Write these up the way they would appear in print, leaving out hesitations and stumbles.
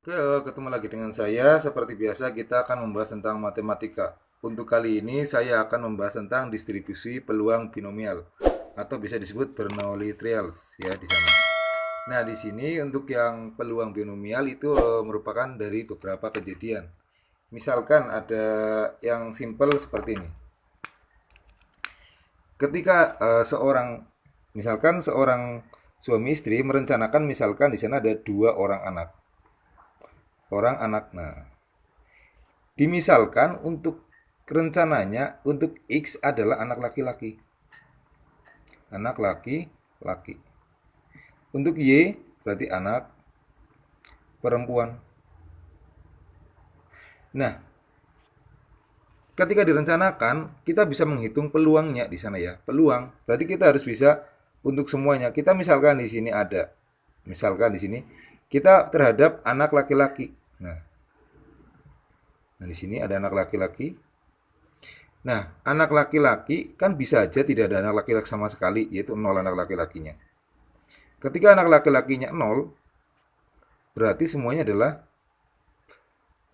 Oke, ketemu lagi dengan saya. Seperti biasa, kita akan membahas tentang matematika. Untuk kali ini, saya akan membahas tentang distribusi peluang binomial atau bisa disebut Bernoulli trials ya di sana. Nah, di sini untuk yang peluang binomial itu merupakan dari beberapa kejadian. Misalkan ada yang simple seperti ini. Ketika misalkan seorang suami istri merencanakan misalkan di sana ada dua orang anak. Orang anak. Nah, dimisalkan untuk rencananya untuk X adalah anak laki-laki. Anak laki-laki. Untuk Y berarti anak perempuan. Nah, ketika direncanakan, kita bisa menghitung peluangnya di sana ya. Peluang. Berarti kita harus bisa untuk semuanya. Kita misalkan di sini ada. Misalkan di sini kita terhadap anak laki-laki. Nah, di sini ada anak laki-laki. Nah, anak laki-laki kan bisa aja tidak ada anak laki-laki sama sekali, yaitu nol anak laki-lakinya. Ketika anak laki-lakinya nol, berarti semuanya adalah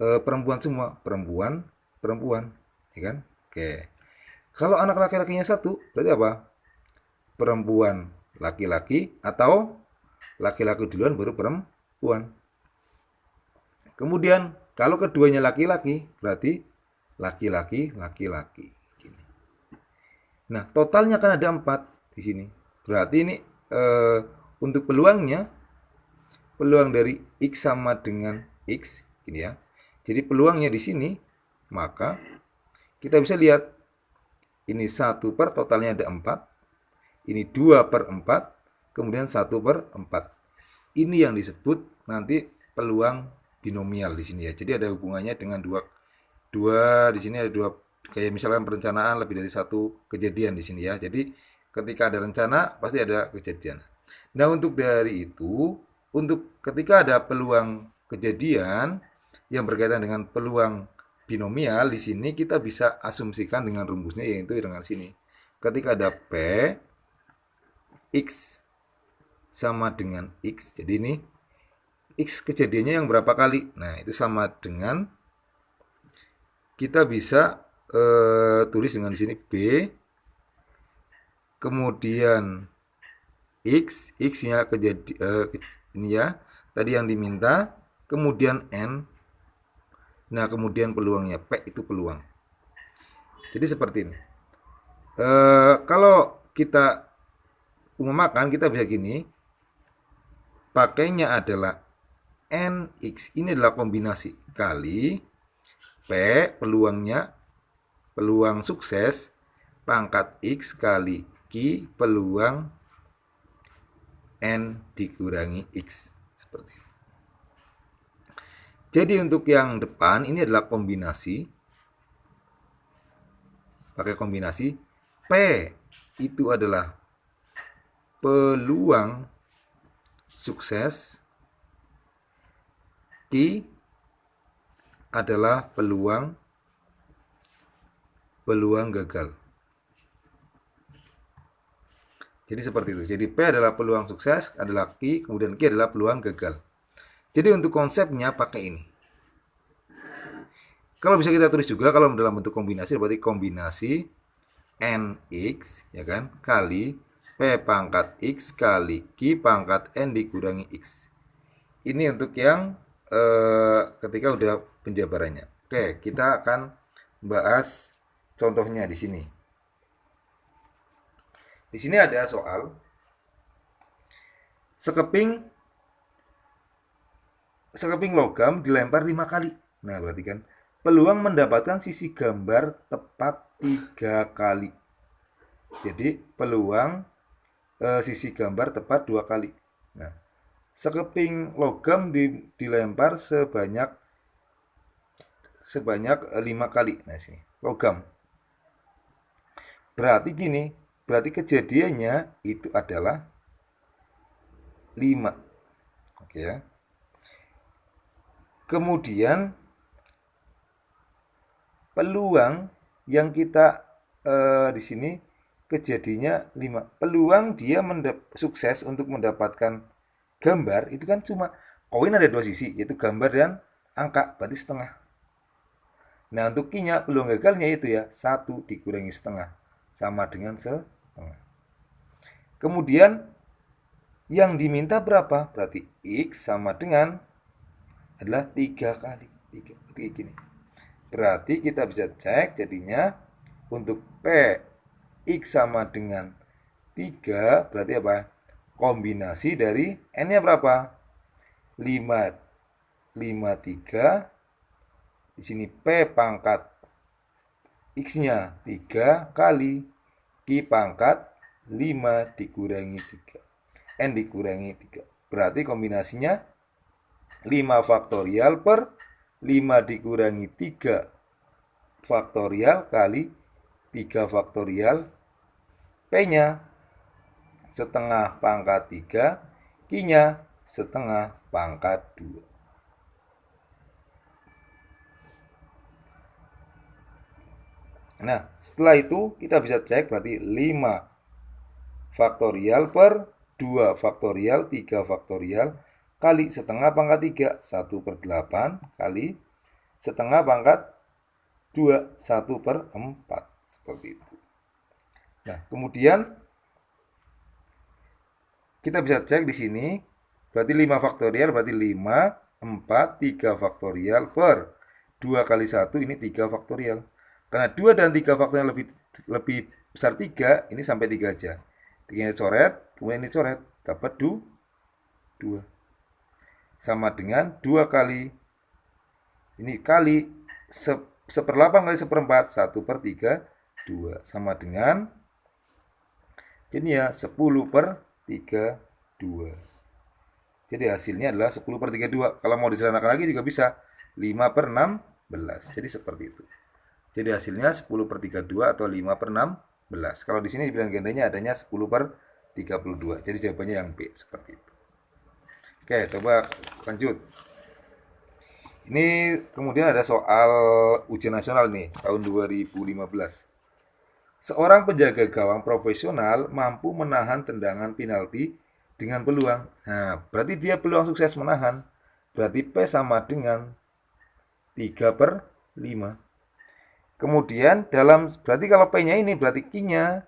perempuan semua, perempuan, perempuan, ya kan? Oke. Kalau anak laki-lakinya satu, berarti apa? Perempuan, laki-laki, atau laki-laki duluan baru perempuan. Kemudian kalau keduanya laki-laki, berarti laki-laki, laki-laki. Nah, totalnya kan ada 4 di sini. Berarti ini eh, untuk peluangnya, peluang dari X sama dengan X, gini ya. Jadi peluangnya di sini, maka kita bisa lihat ini 1 per totalnya ada 4, ini 2/4, kemudian 1/4. Ini yang disebut nanti peluang binomial di sini ya. Jadi ada hubungannya dengan dua dua di sini ada dua kayak misalkan perencanaan lebih dari satu kejadian di sini ya. Jadi ketika ada rencana pasti ada kejadian. Nah, untuk dari itu, untuk ketika ada peluang kejadian yang berkaitan dengan peluang binomial di sini kita bisa asumsikan dengan rumusnya yaitu dengan sini. Ketika ada P X sama dengan X. Jadi ini X kejadiannya yang berapa kali? Nah, itu sama dengan kita bisa tulis dengan di sini B, kemudian X-nya ini ya, tadi yang diminta, kemudian N, nah kemudian peluangnya, P itu peluang. Jadi seperti ini. Kalau kita umpamakan, kita bisa gini, pakainya adalah NX, ini adalah kombinasi kali P, peluangnya, peluang sukses, pangkat X kali Q, peluang N dikurangi X. Seperti itu. Jadi untuk yang depan ini adalah kombinasi. Pakai kombinasi. P itu adalah peluang sukses. Q adalah peluang gagal. Jadi seperti itu. Jadi P adalah peluang sukses, adalah Q, kemudian Q adalah peluang gagal. Jadi untuk konsepnya pakai ini. Kalau bisa kita tulis juga kalau dalam bentuk kombinasi berarti kombinasi NX ya kan kali P pangkat X kali Q pangkat N dikurangi X. Ini untuk yang ketika udah penjabarannya. Oke, kita akan bahas contohnya di sini. Di sini ada soal sekeping sekeping logam dilempar 5 kali. Nah, berarti kan peluang mendapatkan sisi gambar tepat 3 kali. Jadi peluang sisi gambar tepat 2 kali. Nah, sekeping logam dilempar sebanyak sebanyak 5 kali. Nah, sini logam. Berarti gini, berarti kejadiannya itu adalah 5. Oke ya. Kemudian peluang yang kita di sini kejadiannya 5. Peluang dia sukses untuk mendapatkan gambar itu kan cuma Koin ada dua sisi, yaitu gambar dan angka, berarti setengah. Nah, untuk Q-nya, peluang gagalnya itu ya, 1 dikurangi setengah, sama dengan setengah. Kemudian, yang diminta berapa? Berarti X sama dengan adalah 3 kali. 3, berarti gini. Berarti kita bisa cek jadinya untuk P X sama dengan 3, berarti apa? Kombinasi dari N-nya berapa? 5, 5, 3. Di sini P pangkat X-nya 3 kali Q pangkat 5 dikurangi 3. N dikurangi 3. Berarti kombinasinya 5 faktorial per 5 dikurangi 3 faktorial kali 3 faktorial. P-nya setengah pangkat 3, Q-nya setengah pangkat 2. Nah, setelah itu kita bisa cek berarti 5 faktorial per 2 faktorial 3 faktorial kali setengah pangkat 3, 1 per 8 kali setengah pangkat 2, 1 per 4. Seperti itu. Nah, kemudian kita bisa cek di sini berarti 5 faktorial berarti 5, 4, 3 faktorial per 2 kali 1 ini 3 faktorial. Karena 2 dan 3 faktorial lebih besar 3, ini sampai 3 aja. 3 coret, kemudian ini coret, dapat 2. Sama dengan 2 kali, ini kali 1/8 kali 1/4, 1 per 3, 2. Sama dengan, jadi ya 10 per 3, 2. Jadi hasilnya adalah 10 per 3, 2. Kalau mau disederhanakan lagi juga bisa 5 per 16. Jadi seperti itu. Jadi hasilnya 10 per 32 atau 5 per 16. Kalau di sini dibilang gandanya adanya 10 per 32. Jadi jawabannya yang B, seperti itu. Oke, coba lanjut. Ini kemudian ada soal ujian nasional nih, tahun 2015. Seorang penjaga gawang profesional mampu menahan tendangan penalti dengan peluang. Nah, berarti dia peluang sukses menahan. Berarti P sama dengan 3 per 5. Kemudian berarti kalau P-nya ini berarti Q-nya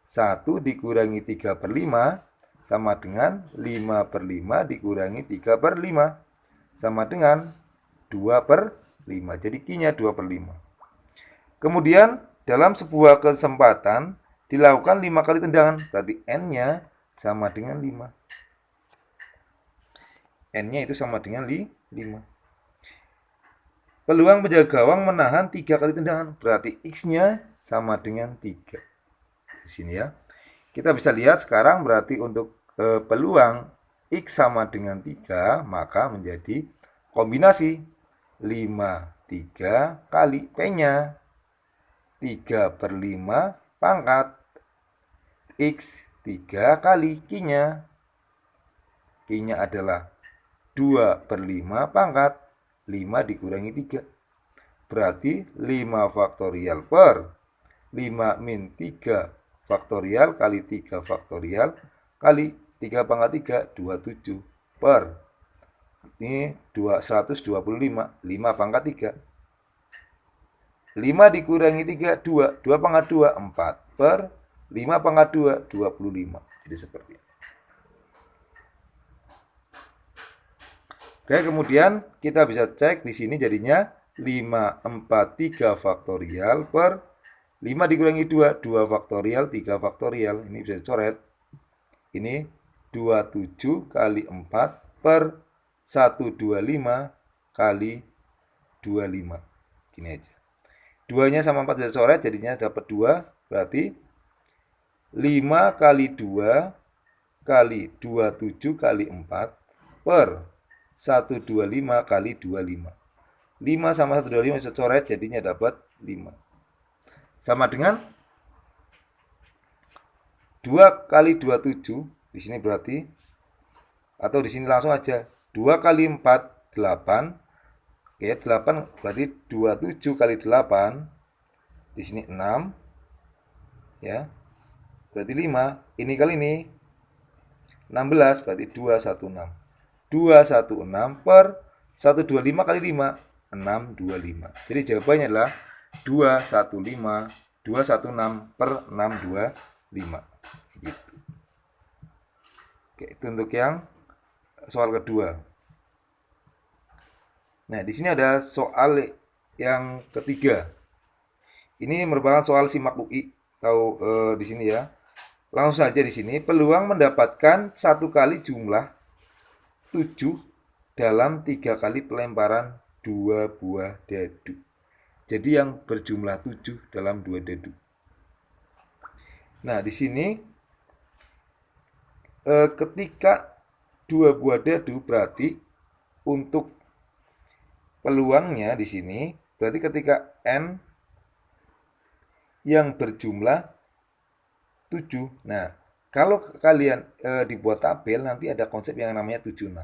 1 dikurangi 3 per 5 sama dengan 5 per 5 dikurangi 3 per 5 sama dengan 2 per 5. Jadi Q-nya 2 per 5. Kemudian dalam sebuah kesempatan dilakukan 5 kali tendangan. Berarti N-nya sama dengan 5. N-nya itu sama dengan 5. Peluang penjaga gawang menahan 3 kali tendangan. Berarti X-nya sama dengan 3. Di sini ya. Kita bisa lihat sekarang berarti untuk peluang X sama dengan 3, maka menjadi kombinasi 5, 3 kali P-nya 3 per 5 pangkat X 3 kali Q-nya. Q-nya adalah 2 per 5 pangkat 5 dikurangi 3. Berarti 5 faktorial per 5 min 3 faktorial kali 3 faktorial kali 3 pangkat 3, 27 per ini 125, 5 pangkat 3. 5 dikurangi 3, 2. 2 pangkat 2, 4 per 5 pangkat 2, 25. Jadi seperti itu. Oke, kemudian kita bisa cek di sini jadinya 5, 4, 3 faktorial per 5 dikurangi 2, 2 faktorial, 3 faktorial. Ini bisa dicoret. Ini 27 kali 4 per 125 kali 25. Gini aja. 2-nya sama 4 bisa coret, jadinya dapat 2. Berarti 5 kali 2 kali 27 kali 4 per 125 kali 25. 5 sama 125 bisa coret, jadinya dapat 5. Sama dengan 2 kali 27. Di sini berarti, atau di sini langsung aja. 2 kali 4, 8. Oke, 8 berarti 27 kali 8. Di sini 6. Ya. Berarti 5. Ini kali ini 16, berarti 216. 216 per 125 kali 5, 625. Jadi jawabannya adalah 216 per 625. Gitu. Oke, itu untuk yang soal kedua. Nah, di sini ada soal yang ketiga. Ini merupakan soal simak UI. Tahu di sini ya. Langsung saja di sini, peluang mendapatkan satu kali jumlah 7 dalam 3 kali pelemparan 2 buah dadu. Jadi yang berjumlah 7 dalam 2 dadu. Nah, di sini ketika 2 buah dadu berarti untuk peluangnya di sini berarti ketika N yang berjumlah 7. Nah, kalau kalian dibuat tabel nanti ada konsep yang namanya 76.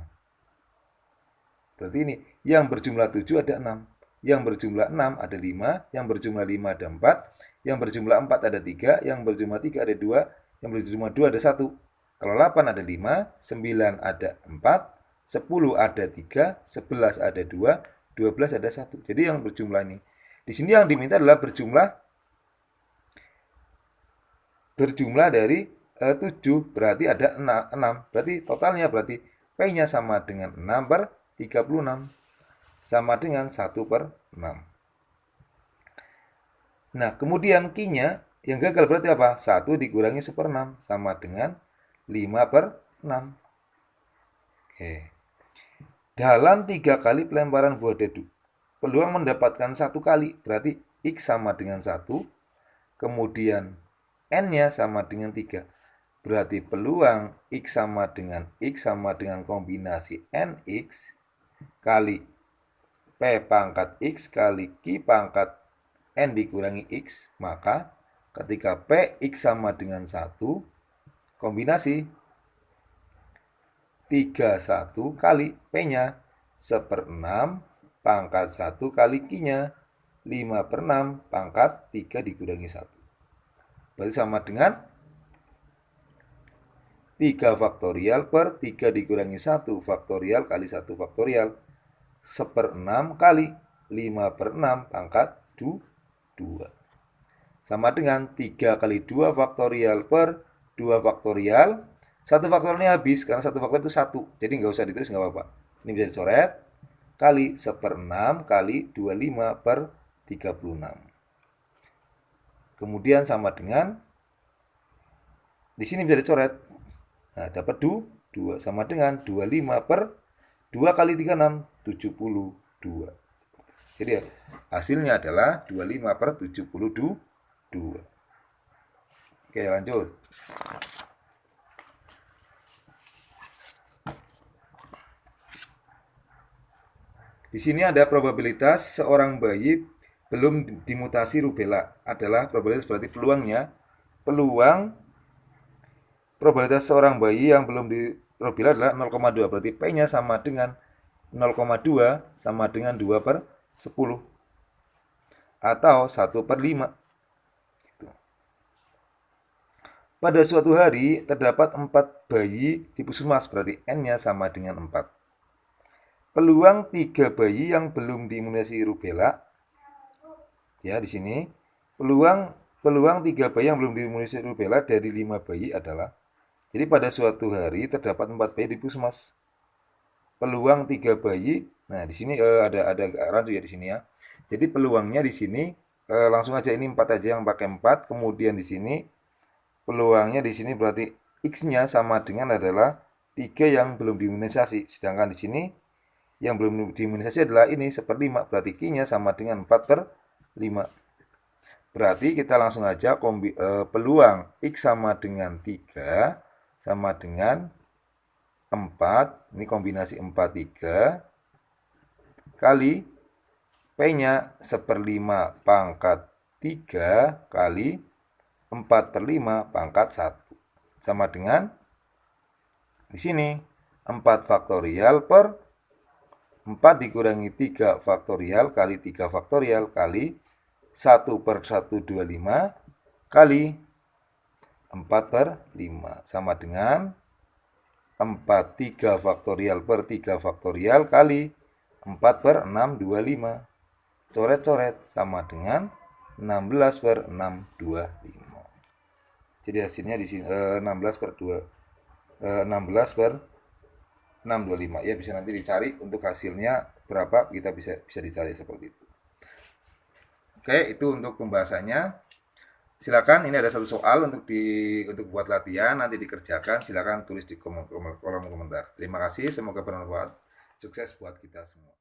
Berarti ini yang berjumlah 7 ada 6. Yang berjumlah 6 ada 5, yang berjumlah 5 ada 4, yang berjumlah 4 ada 3, yang berjumlah 3 ada 2, yang berjumlah 2 ada 1. Kalau 8 ada 5, 9 ada 4, 10 ada 3, 11 ada 2, 12 ada 1. Jadi yang berjumlah ini. Di sini yang diminta adalah berjumlah dari 7, berarti ada 6. Berarti totalnya berarti P-nya sama dengan 6 per 36. Sama dengan 1 per 6. Nah, kemudian Q-nya yang gagal berarti apa? 1 dikurangi 1/6 sama dengan 5 per 6. Oke. Dalam 3 kali pelemparan buah dadu, peluang mendapatkan 1 kali, berarti X sama dengan 1, kemudian N-nya sama dengan 3. Berarti peluang X sama dengan kombinasi NX kali P pangkat X kali Q pangkat N dikurangi X. Maka ketika P X sama dengan 1, kombinasi 31 kali P-nya 1/6 pangkat 1 kali Q-nya 5/6 pangkat 3 dikurangi 1. Berarti sama dengan 3 faktorial per 3 dikurangi 1 faktorial kali 1 faktorial 1/6 kali 5/6 pangkat 2. Sama dengan 3 kali 2 faktorial per 2 faktorial. 1 faktorialnya habis, karena 1 faktorial itu 1. Jadi nggak usah ditulis, nggak apa-apa. Ini bisa dicoret. Kali 1/6 kali 25 per 36. Kemudian sama dengan, di sini bisa dicoret. Nah, dapat 2 sama dengan 25 per 2 kali 36, 72. Jadi hasilnya adalah 25 per 72. Oke, lanjut. Di sini ada probabilitas seorang bayi belum dimutasi rubella. Adalah probabilitas berarti peluangnya. Probabilitas seorang bayi yang belum di rubella adalah 0,2. Berarti P-nya sama dengan 0,2 sama dengan 2 per 10. Atau 1 per 5. Pada suatu hari terdapat 4 bayi di puskesmas, berarti N-nya sama dengan 4. Peluang 3 bayi yang belum diimunisasi rubella, ya di sini peluang 3 bayi yang belum diimunisasi rubella dari 5 bayi adalah, jadi pada suatu hari terdapat 4 bayi di puskesmas. Peluang 3 bayi, nah di sini ada rancu ya di sini ya. Jadi peluangnya di sini langsung aja ini 4 aja yang pakai 4, kemudian di sini peluangnya di sini berarti X-nya sama dengan adalah 3 yang belum diimunisasi. Sedangkan di sini yang belum diimunisasi adalah ini 1/5. Berarti Q-nya sama dengan 4 per 5. Berarti kita langsung aja peluang X sama dengan 3 sama dengan 4. Ini kombinasi 4, 3. Kali P-nya 1/5 pangkat 3 kali 4/5 pangkat 1. Sama dengan di sini 4 faktorial per 4 dikurangi 3 faktorial kali 3 faktorial kali 1 per 125 kali 4 per 5. Sama dengan 3 faktorial per 3 faktorial kali 4 per 6, 25. Coret-coret sama dengan 16 per 6, 25. Jadi hasilnya di sini 16 per 2, 16 per 6, 25. Ya bisa nanti dicari untuk hasilnya berapa, kita bisa dicari seperti itu. Oke, itu untuk pembahasannya. Silakan, ini ada satu soal untuk buat latihan, nanti dikerjakan. Silakan tulis di kolom komentar. Terima kasih, semoga bermanfaat. Sukses buat kita semua.